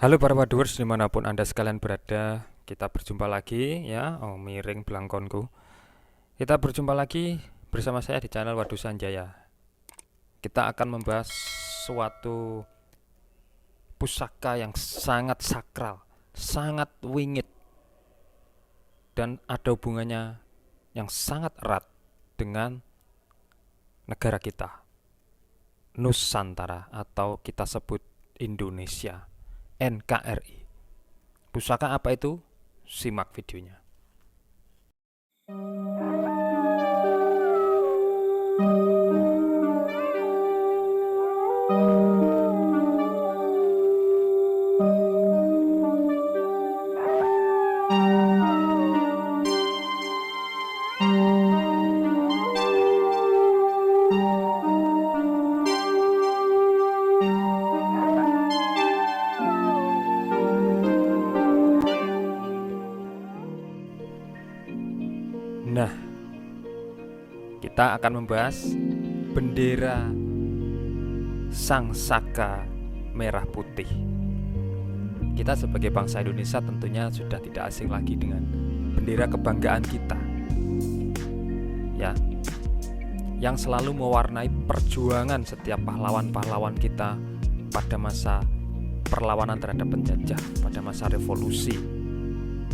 Halo para Wadwers dimanapun Anda sekalian berada, kita berjumpa lagi ya, miring belangkonku. Kita berjumpa lagi bersama saya di channel Wadu Sanjaya. Kita akan membahas suatu pusaka yang sangat sakral, sangat wingit, dan ada hubungannya yang sangat erat dengan negara kita, Nusantara atau kita sebut Indonesia, NKRI. Pusaka apa itu? Simak videonya. Nah, kita akan membahas bendera Sang Saka Merah Putih. Kita sebagai bangsa Indonesia tentunya sudah tidak asing lagi dengan bendera kebanggaan kita, ya, yang selalu mewarnai perjuangan setiap pahlawan-pahlawan kita pada masa perlawanan terhadap penjajah, pada masa revolusi.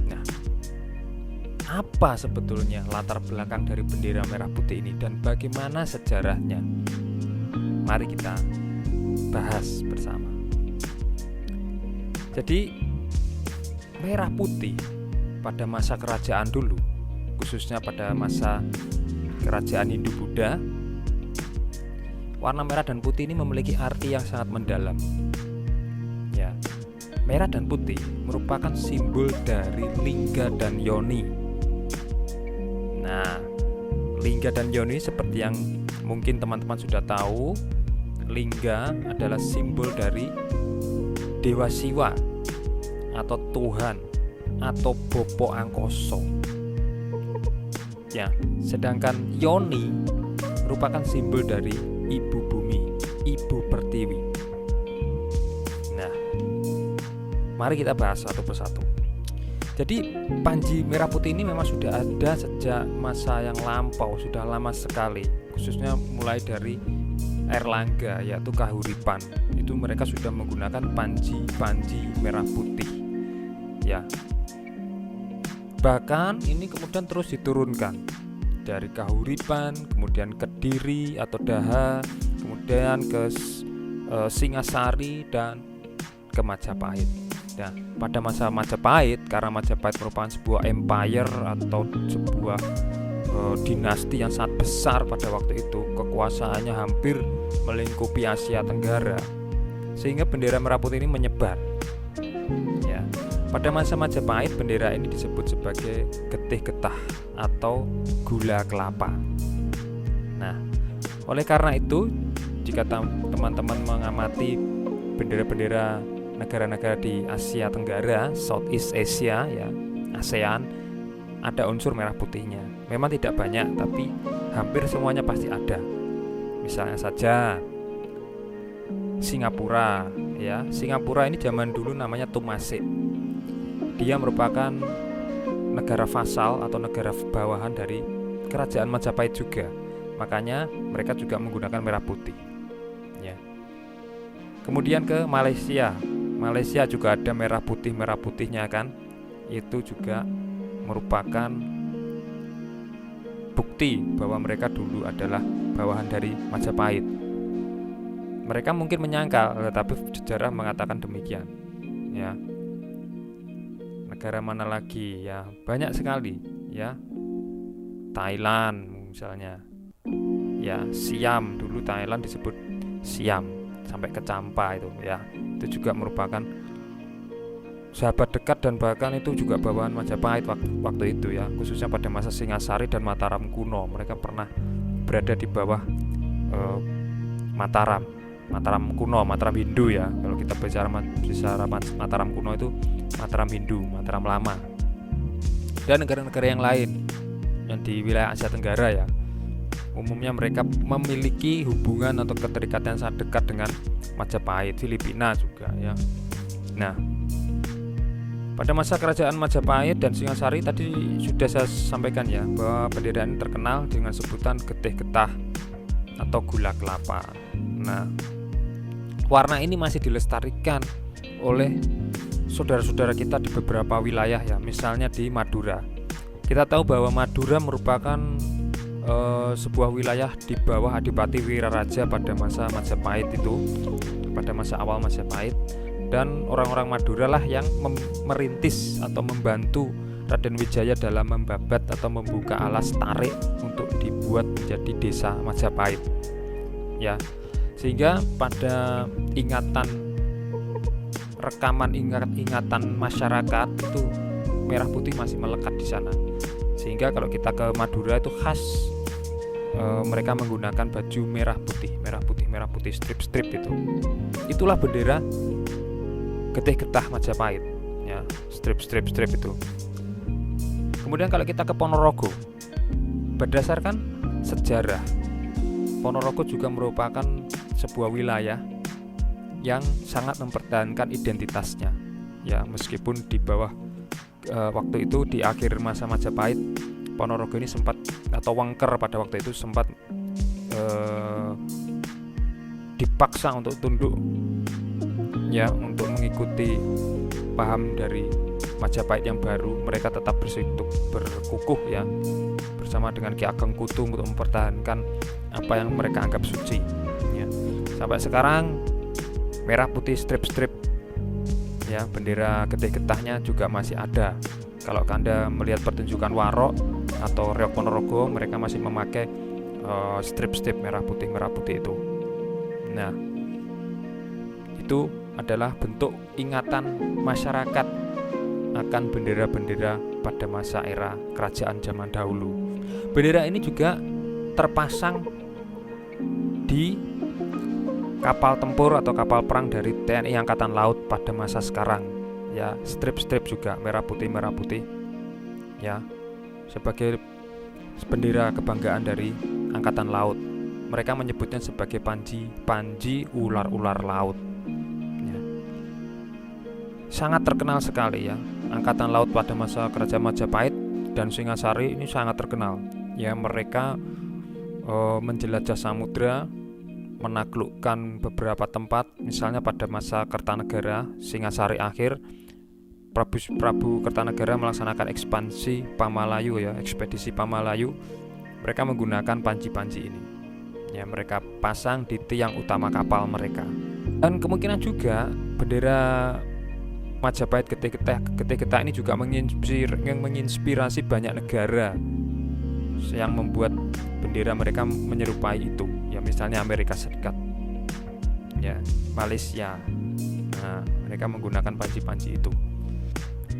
Nah, apa sebetulnya latar belakang dari bendera merah putih ini dan bagaimana sejarahnya? Mari kita bahas bersama. Jadi, merah putih pada masa kerajaan dulu, khususnya pada masa kerajaan Hindu-Buddha, warna merah dan putih ini memiliki arti yang sangat mendalam. Ya, merah dan putih merupakan simbol dari lingga dan yoni. Nah, lingga dan yoni seperti yang mungkin teman-teman sudah tahu, lingga adalah simbol dari Dewa Siwa atau Tuhan atau Bopo Angkoso. Ya, sedangkan yoni merupakan simbol dari Ibu Bumi, Ibu Pertiwi. Nah, mari kita bahas satu persatu. Jadi panji merah putih ini memang sudah ada sejak masa yang lampau, sudah lama sekali, khususnya mulai dari Airlangga yaitu Kahuripan. Itu mereka sudah menggunakan panji merah putih. Ya. Bahkan ini kemudian terus diturunkan dari Kahuripan, kemudian Kediri atau Daha, kemudian ke Singasari dan ke Majapahit. Nah, pada masa Majapahit, karena Majapahit merupakan sebuah empire atau sebuah dinasti yang sangat besar pada waktu itu, kekuasaannya hampir melingkupi Asia Tenggara, sehingga bendera merah putih ini menyebar. Ya, pada masa Majapahit bendera ini disebut sebagai getih getah atau gula kelapa. Nah, oleh karena itu, jika teman-teman mengamati bendera-bendera negara-negara di Asia Tenggara, Southeast Asia ya, ASEAN, ada unsur merah putihnya. Memang tidak banyak, tapi hampir semuanya pasti ada. Misalnya saja Singapura ya. Singapura ini zaman dulu namanya Tumasik. Dia merupakan negara vasal atau negara bawahan dari kerajaan Majapahit juga. Makanya mereka juga menggunakan merah putih. Ya. Kemudian ke Malaysia. Malaysia juga ada merah putihnya kan. Itu juga merupakan bukti bahwa mereka dulu adalah bawahan dari Majapahit. Mereka mungkin menyangkal, tetapi sejarah mengatakan demikian. Ya. Negara mana lagi ya? Banyak sekali ya. Thailand misalnya. Ya, Siam, dulu Thailand disebut Siam sampai ke Champa itu ya. Itu juga merupakan sahabat dekat dan bahkan itu juga bawahan Majapahit waktu itu ya, khususnya pada masa Singasari dan Mataram kuno. Mereka pernah berada di bawah Mataram kuno, Mataram Hindu ya. Kalau kita bicara Mataram kuno itu Mataram Hindu, Mataram lama. Dan negara-negara yang lain yang di wilayah Asia Tenggara ya, umumnya mereka memiliki hubungan atau keterikatan sangat dekat dengan Majapahit. Filipina juga ya. Nah, pada masa kerajaan Majapahit dan Singasari tadi sudah saya sampaikan ya, bahwa bendera ini terkenal dengan sebutan getih getah atau gula kelapa. Nah, warna ini masih dilestarikan oleh saudara-saudara kita di beberapa wilayah ya, misalnya di Madura. Kita tahu bahwa Madura merupakan sebuah wilayah di bawah Adipati Wiraraja pada masa Majapahit itu, pada masa awal Majapahit. Dan orang-orang Madura lah yang merintis atau membantu Raden Wijaya dalam membabat atau membuka alas tarik untuk dibuat menjadi desa Majapahit ya. Sehingga pada ingatan masyarakat itu merah putih masih melekat di sana. Sehingga kalau kita ke Madura itu khas mereka menggunakan baju merah putih strip-strip itu. Itulah bendera getih getah Majapahit ya, strip itu. Kemudian kalau kita ke Ponorogo, berdasarkan sejarah, Ponorogo juga merupakan sebuah wilayah yang sangat mempertahankan identitasnya ya, meskipun di bawah waktu itu di akhir masa Majapahit, Ponorogo ini sempat, atau Wengker pada waktu itu sempat dipaksa untuk tunduk ya, untuk mengikuti paham dari Majapahit yang baru. Mereka tetap berkukuh ya bersama dengan Ki Ageng Kutu untuk mempertahankan apa yang mereka anggap suci ya. Sampai sekarang merah putih strip ya, bendera getih getahnya juga masih ada. Kalau Anda melihat pertunjukan Warok atau Reok Ponorogo, mereka masih memakai strip merah putih itu. Nah, itu adalah bentuk ingatan masyarakat akan bendera-bendera pada masa era kerajaan zaman dahulu. Bendera ini juga terpasang di kapal tempur atau kapal perang dari TNI Angkatan Laut pada masa sekarang ya, strip juga merah putih ya, sebagai bendera kebanggaan dari Angkatan Laut. Mereka menyebutnya sebagai panji ular-ular laut ya. Sangat terkenal sekali ya, Angkatan Laut pada masa kerajaan Majapahit dan Singasari ini sangat terkenal ya. Mereka menjelajah samudra, menaklukkan beberapa tempat. Misalnya pada masa Kertanegara, Singasari akhir, Prabu Kertanegara melaksanakan ekspansi Pamalayu ya, ekspedisi Pamalayu. Mereka menggunakan panji-panji ini ya, mereka pasang di tiang utama kapal mereka. Dan kemungkinan juga bendera Majapahit getih getah ini juga menginspirasi banyak negara yang membuat bendera mereka menyerupai itu ya, misalnya Amerika Serikat ya, Malaysia. Nah, mereka menggunakan panji-panji itu.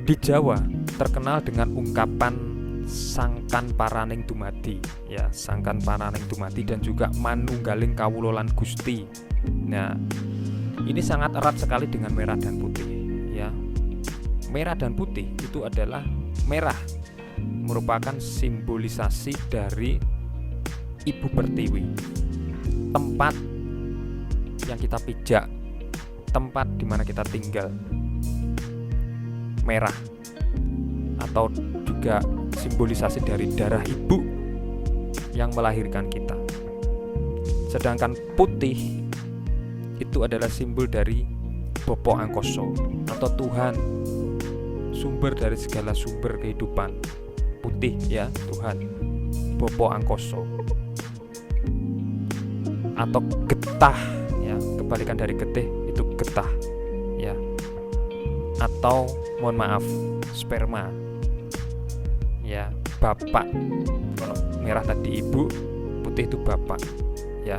Di Jawa terkenal dengan ungkapan sangkan paraning dumadi ya, sangkan paraning dumadi, dan juga manunggaling kawula lan Gusti. Nah, ini sangat erat sekali dengan merah dan putih ya. Merah dan putih itu adalah merah merupakan simbolisasi dari Ibu Pertiwi, tempat yang kita pijak, tempat di mana kita tinggal. Merah atau juga simbolisasi dari darah ibu yang melahirkan kita. Sedangkan putih itu adalah simbol dari Bopo Angkoso atau Tuhan, sumber dari segala sumber kehidupan. Putih ya, Tuhan, Bopo Angkoso. Atau getah ya, kebalikan dari getih itu getah ya. Atau mohon maaf, sperma ya, bapak. Kalau merah tadi ibu, putih itu bapak ya.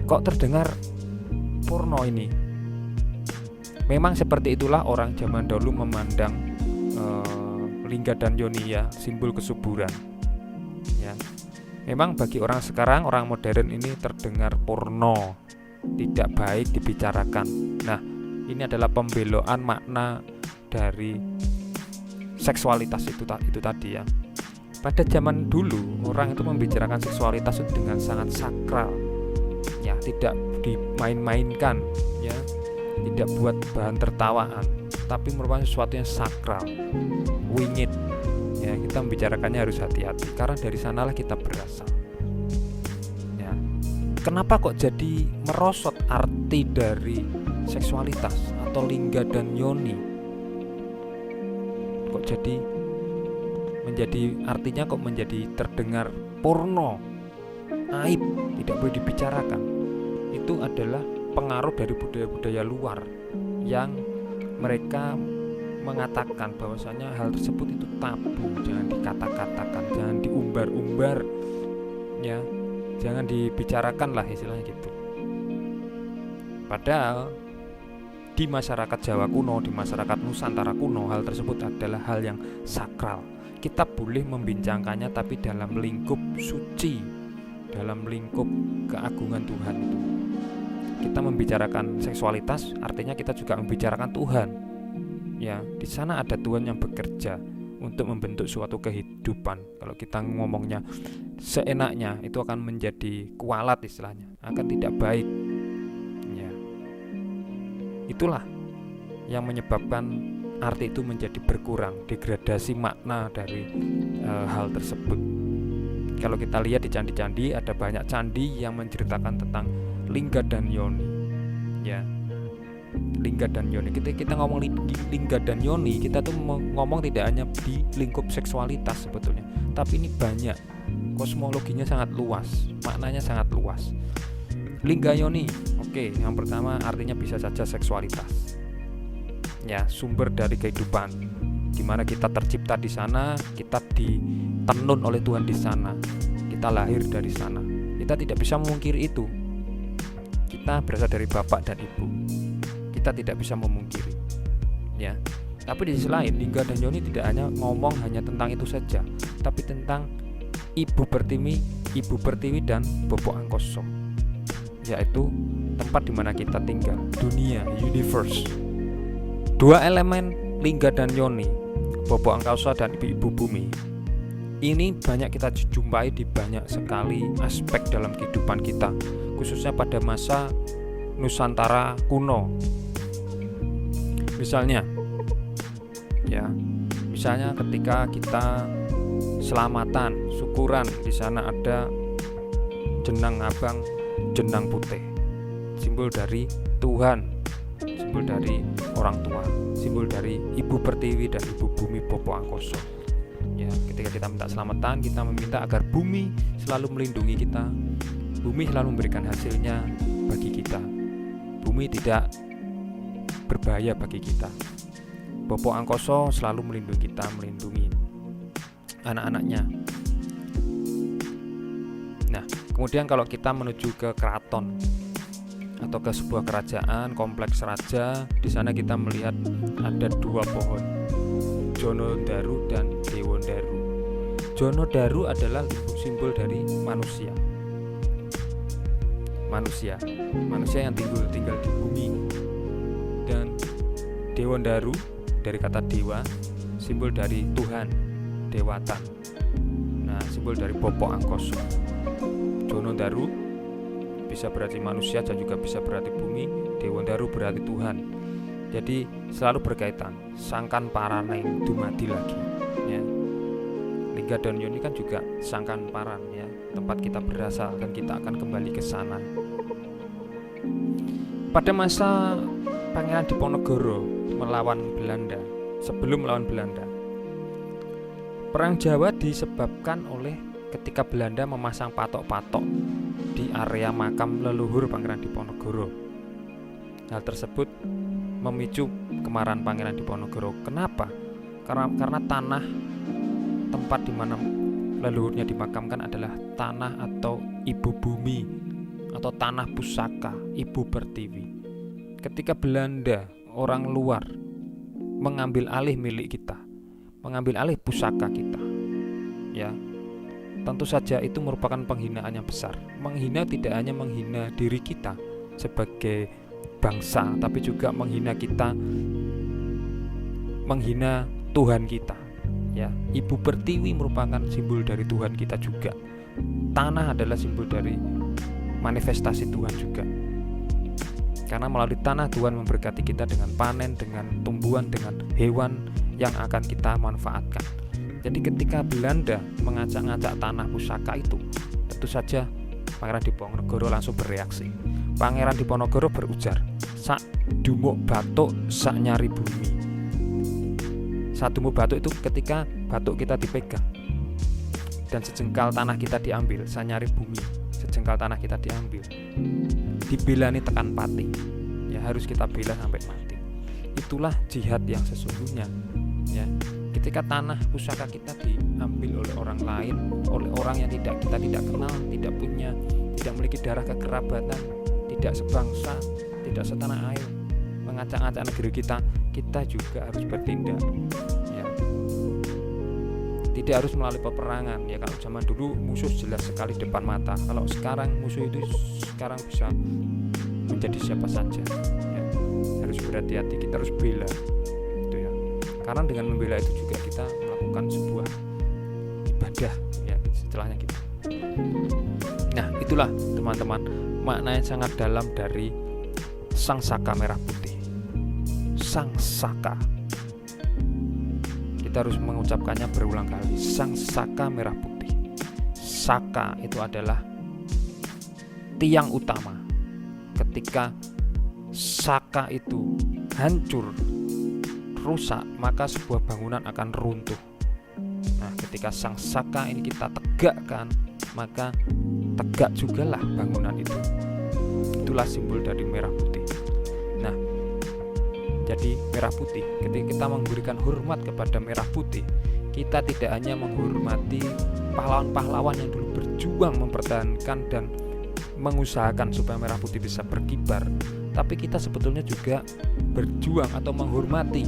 Kok terdengar porno ini? Memang seperti itulah orang zaman dahulu memandang lingga dan yoni ya, simbol kesuburan ya. Memang bagi orang sekarang, orang modern ini terdengar porno, tidak baik dibicarakan. Nah, ini adalah pembeloan makna dari seksualitas itu tadi ya. Pada zaman dulu orang itu membicarakan seksualitas itu dengan sangat sakral ya, tidak dimain-mainkan ya. tidak buat bahan tertawaan, tapi merupakan sesuatu yang sakral, wingit. Ya, kita membicarakannya harus hati-hati karena dari sanalah kita berasal. Ya. Kenapa kok jadi merosot arti dari seksualitas atau lingga dan yoni? Kok jadi artinya kok menjadi terdengar porno, aib, tidak boleh dibicarakan. Itu adalah pengaruh dari budaya-budaya luar yang mereka mengatakan bahwasanya hal tersebut itu tabu, jangan dikata-katakan, jangan diumbar-umbar, ya, jangan dibicarakan lah istilahnya gitu. Padahal di masyarakat Jawa kuno, di masyarakat Nusantara kuno, hal tersebut adalah hal yang sakral. Kita boleh membincangkannya tapi dalam lingkup suci, dalam lingkup keagungan Tuhan itu. Kita membicarakan seksualitas, artinya kita juga membicarakan Tuhan. Ya, di sana ada Tuhan yang bekerja untuk membentuk suatu kehidupan. Kalau kita ngomongnya seenaknya, itu akan menjadi kualat istilahnya, akan tidak baik. Ya, itulah yang menyebabkan arti itu menjadi berkurang, degradasi makna dari hal tersebut. Kalau kita lihat di candi-candi, ada banyak candi yang menceritakan tentang lingga dan yoni. Ya, lingga dan yoni. Kita ngomong lingga dan yoni, kita tuh ngomong tidak hanya di lingkup seksualitas sebetulnya, tapi ini banyak, kosmologinya sangat luas, maknanya sangat luas. Lingga yoni, oke, yang pertama artinya bisa saja seksualitas. Ya, sumber dari kehidupan, di mana kita tercipta di sana, kita ditenun oleh Tuhan di sana, kita lahir dari sana. Kita tidak bisa memungkiri itu. Kita berasal dari bapak dan ibu. Kita tidak bisa memungkiri. Ya. Tapi di sisi lain, lingga dan yoni tidak hanya ngomong hanya tentang itu saja, tapi tentang ibu pertiwi dan bobok angkoso, yaitu tempat di mana kita tinggal, dunia, universe. Dua elemen lingga dan yoni, bobok angkoso dan ibu bumi, ini banyak kita jumpai di banyak sekali aspek dalam kehidupan kita, khususnya pada masa Nusantara kuno. Misalnya ketika kita selamatan, syukuran, di sana ada jenang abang, jenang putih, simbol dari Tuhan, simbol dari orang tua, simbol dari ibu pertiwi dan ibu bumi bobok angkoso. Ya, ketika kita minta selamatan, kita meminta agar bumi selalu melindungi kita, bumi selalu memberikan hasilnya bagi kita, bumi tidak berbahaya bagi kita. Bobok angkoso selalu melindungi kita, melindungi anak-anaknya. Nah, kemudian kalau kita menuju ke keraton atau ke sebuah kerajaan, kompleks raja, di sana kita melihat ada dua pohon, Jonodaru dan Dewondaru. Jonodaru adalah simbol dari manusia yang tinggal di bumi, dan Dewondaru dari kata dewa, simbol dari Tuhan, dewatan. Nah, simbol dari bobok angkoso. Jonodaru bisa berarti manusia dan juga bisa berarti bumi, Dewondaru berarti Tuhan. Jadi selalu berkaitan, sangkan paraneng dumadi lagi, ya. Lingga dan yoni kan juga sangkan paran, ya, tempat kita berasal dan kita akan kembali ke sana. Pada masa Pangeran Diponegoro melawan Belanda, sebelum melawan Belanda, Perang Jawa disebabkan oleh ketika Belanda memasang patok-patok di area makam leluhur Pangeran Diponegoro. Hal tersebut memicu kemarahan Pangeran Diponegoro. Kenapa? Karena tanah tempat di mana leluhurnya dimakamkan adalah tanah atau ibu bumi atau tanah pusaka, ibu pertiwi. Ketika Belanda, orang luar, mengambil alih milik kita, mengambil alih pusaka kita, ya, tentu saja itu merupakan penghinaan yang besar. Menghina tidak hanya menghina diri kita sebagai bangsa, tapi juga menghina kita, menghina Tuhan kita, ya. Ibu pertiwi merupakan simbol dari Tuhan kita juga. Tanah adalah simbol dari manifestasi Tuhan juga. Karena melalui tanah Tuhan memberkati kita dengan panen, dengan tumbuhan, dengan hewan yang akan kita manfaatkan. Jadi ketika Belanda mengacak-ngacak tanah pusaka itu, tentu saja Pangeran Diponegoro langsung bereaksi. Pangeran Diponegoro berujar, sak dumuk batuk sak nyari bumi. Sak dumuk batuk itu ketika batuk kita dipegang dan sejengkal tanah kita diambil, sak nyari bumi, sejengkal tanah kita diambil. Dibelani tekan pati, ya harus kita bela sampai mati. Itulah jihad yang sesungguhnya, ya. Ketika tanah pusaka kita diambil oleh orang lain, oleh orang yang kita tidak kenal, tidak memiliki darah kekerabatan, tidak sebangsa, tidak setanah air, mengacak-ngacak negeri kita juga harus bertindak, ya. Tidak harus melalui peperangan, ya. Kalau zaman dulu musuh jelas sekali depan mata, kalau sekarang musuh itu sekarang bisa menjadi siapa saja, ya. Harus berhati-hati, kita harus bela, gitu ya. Karena dengan membela itu juga kita melakukan sebuah ibadah, ya, istilahnya gitu. Nah, itulah teman-teman makna yang sangat dalam dari Sang Saka Merah Putih. Sang Saka, kita harus mengucapkannya berulang kali. Sang Saka Merah Putih. Saka itu adalah tiang utama. Ketika saka itu hancur, rusak, maka sebuah bangunan akan runtuh. Nah, ketika sang saka ini kita tegakkan, maka tegak jugalah bangunan itu. Itulah simbol dari merah putih. Nah, jadi merah putih, ketika kita memberikan hormat kepada merah putih, kita tidak hanya menghormati pahlawan-pahlawan yang dulu berjuang mempertahankan dan mengusahakan supaya merah putih bisa berkibar, tapi kita sebetulnya juga berjuang atau menghormati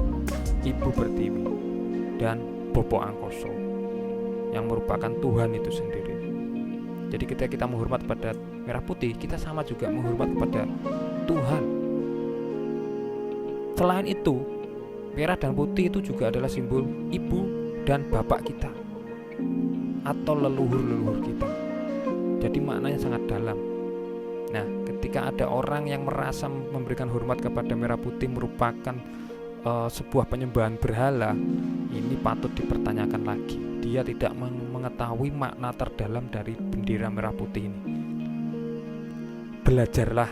Ibu Pertiwi dan Bopo Angkoso yang merupakan Tuhan itu sendiri. Jadi ketika kita menghormat pada merah putih, kita sama juga menghormat kepada Tuhan. Selain itu, merah dan putih itu juga adalah simbol ibu dan bapak kita atau leluhur-leluhur kita. Jadi maknanya sangat dalam. Nah, ketika ada orang yang merasa memberikan hormat kepada merah putih merupakan sebuah penyembahan berhala, ini patut dipertanyakan lagi. Dia tidak mengetahui makna terdalam dari bendera merah putih ini. Belajarlah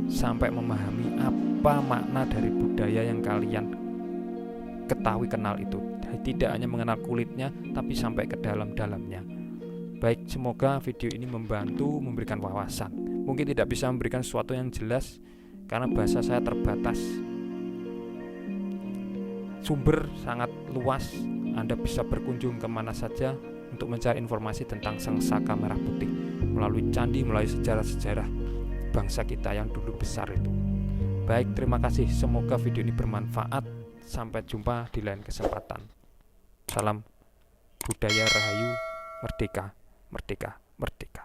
sampai memahami apa makna dari budaya yang kalian ketahui kenal itu. Tidak hanya mengenal kulitnya, tapi sampai ke dalam-dalamnya. Baik, semoga video ini membantu memberikan wawasan. Mungkin tidak bisa memberikan sesuatu yang jelas karena bahasa saya terbatas. Sumber sangat luas, Anda bisa berkunjung kemana saja untuk mencari informasi tentang Sang Saka Merah Putih melalui candi, melalui sejarah-sejarah bangsa kita yang dulu besar itu. Baik, terima kasih. Semoga video ini bermanfaat. Sampai jumpa di lain kesempatan. Salam budaya Rahayu, merdeka, merdeka, merdeka.